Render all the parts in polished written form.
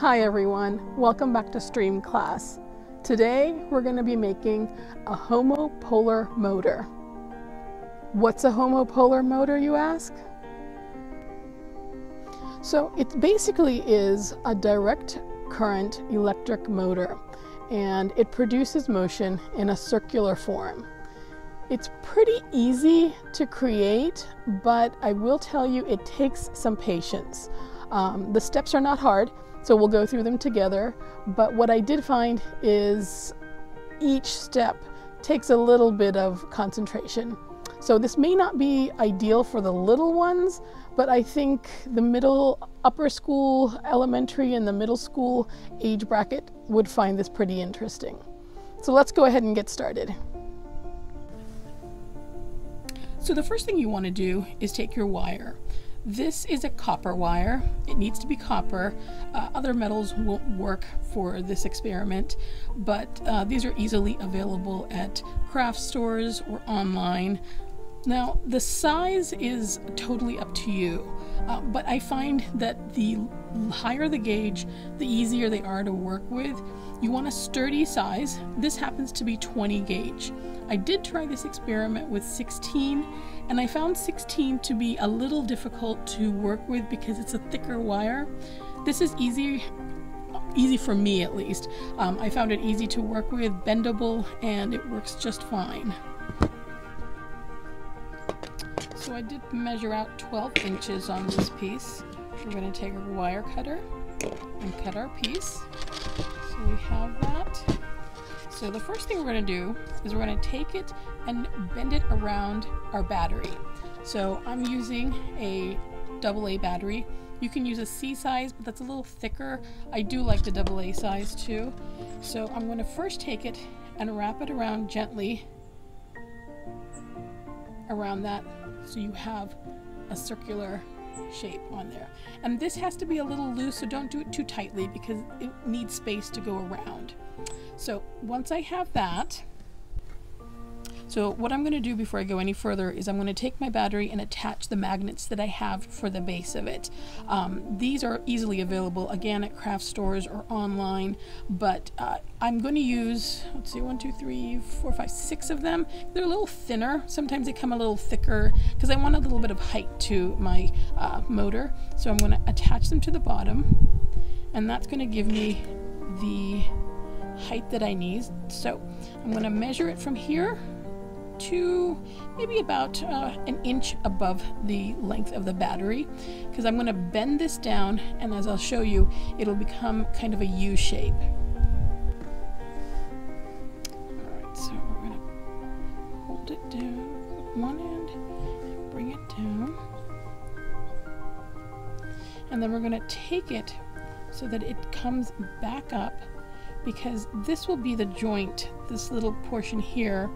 Hi everyone, welcome back to Stream Class. Today we're going to be making a homopolar motor. What's a homopolar motor, you ask? So it basically is a direct current electric motor, and it produces motion in a circular form. It's pretty easy to create, but I will tell you it takes some patience. The steps are not hard, so we'll go through them together, but what I did find is each step takes a little bit of concentration. So this may not be ideal for the little ones, but I think the upper school, elementary, and the middle school age bracket would find this pretty interesting. So let's go ahead and get started. So the first thing you want to do is take your wire. This is a copper wire. It needs to be copper. Other metals won't work for this experiment, but these are easily available at craft stores or online. Now, the size is totally up to you, but I find that the higher the gauge, the easier they are to work with. You want a sturdy size. This happens to be 20 gauge. I did try this experiment with 16, and I found 16 to be a little difficult to work with because it's a thicker wire. This is easy for me at least. I found it easy to work with, bendable, and it works just fine. So I did measure out 12 inches on this piece. We're going to take a wire cutter and cut our piece. So we have that. So the first thing we're going to do is we're going to take it and bend it around our battery. So I'm using a AA battery. You can use a C size, but that's a little thicker. I do like the AA size too. So I'm going to first take it and wrap it around gently around that, so you have a circular shape on there. And this has to be a little loose, so don't do it too tightly because it needs space to go around. So once I have that, so what I'm going to do before I go any further is I'm going to take my battery and attach the magnets that I have for the base of it. These are easily available again at craft stores or online, but I'm going to use, let's see, 1, 2, 3, 4, 5, 6 of them. They're a little thinner. Sometimes they come a little thicker because I want a little bit of height to my motor. So I'm going to attach them to the bottom, and that's going to give me the height that I need. So I'm going to measure it from here to maybe about an inch above the length of the battery, because I'm going to bend this down, and as I'll show you, it'll become kind of a U shape. Alright, so we're going to hold it down at one end and bring it down, and then we're going to take it so that it comes back up, because this will be the joint, this little portion here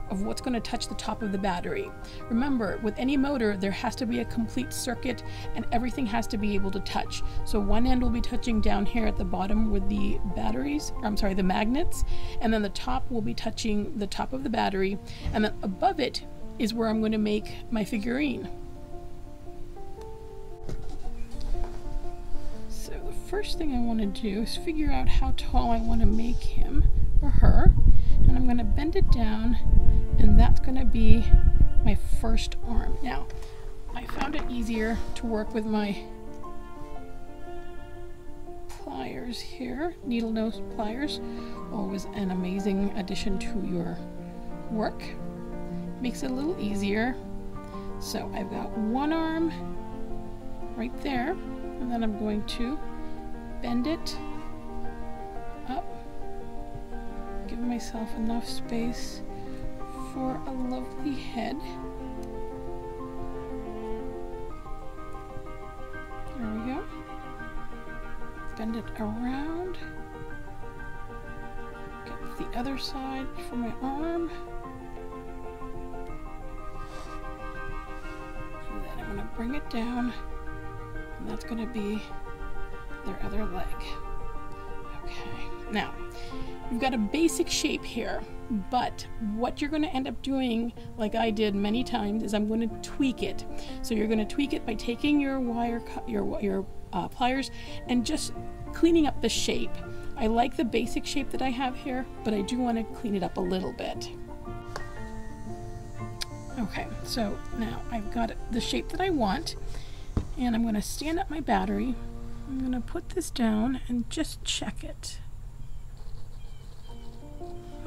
of what's going to touch the top of the battery. Remember, with any motor, there has to be a complete circuit and everything has to be able to touch. So one end will be touching down here at the bottom with the batteries, or I'm sorry, the magnets, and then the top will be touching the top of the battery, and then above it is where I'm going to make my figurine. So the first thing I want to do is figure out how tall I want to make him or her, and I'm going to bend it down, and that's going to be my first arm. Now, I found it easier to work with my pliers here, needle nose pliers. Always an amazing addition to your work. Makes it a little easier. So I've got one arm right there, and then I'm going to bend it up, give myself enough space for a lovely head. There we go. Bend it around. Get the other side for my arm. And then I'm going to bring it down, and that's going to be their other leg. Okay, now you've got a basic shape here, but what you're going to end up doing, like I did many times, is I'm going to tweak it. So you're going to tweak it by taking your wire, your pliers, and just cleaning up the shape. I like the basic shape that I have here, but I do want to clean it up a little bit. Okay, so now I've got the shape that I want, and I'm going to stand up my battery. I'm going to put this down and just check it.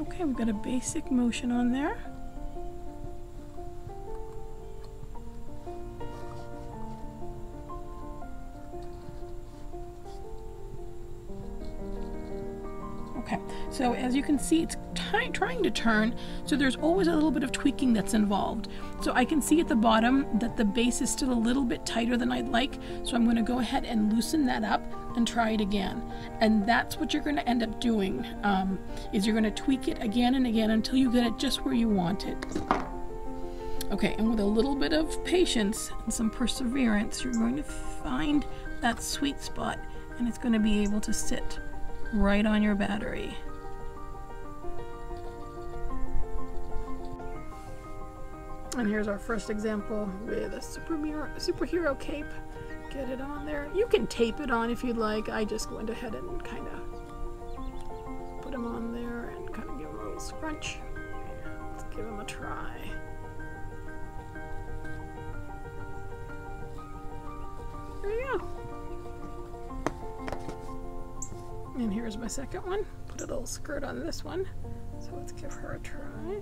Okay, we've got a basic motion on there. Okay, so as you can see, it's trying to turn, so there's always a little bit of tweaking that's involved. So I can see at the bottom that the base is still a little bit tighter than I'd like, so I'm going to go ahead and loosen that up and try it again. And that's what you're going to end up doing, is you're going to tweak it again and again until you get it just where you want it. Okay, and with a little bit of patience and some perseverance, you're going to find that sweet spot, and it's going to be able to sit right on your battery. And here's our first example with a superhero cape. Get it on there. You can tape it on if you'd like. I just went ahead and kind of put them on there and kind of give them a little scrunch. Let's give them a try. There you go. And here's my second one. Put a little skirt on this one. So let's give her a try.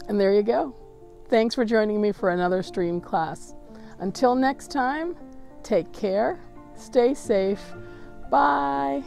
And there you go. Thanks for joining me for another stream class. Until next time, take care, stay safe, bye.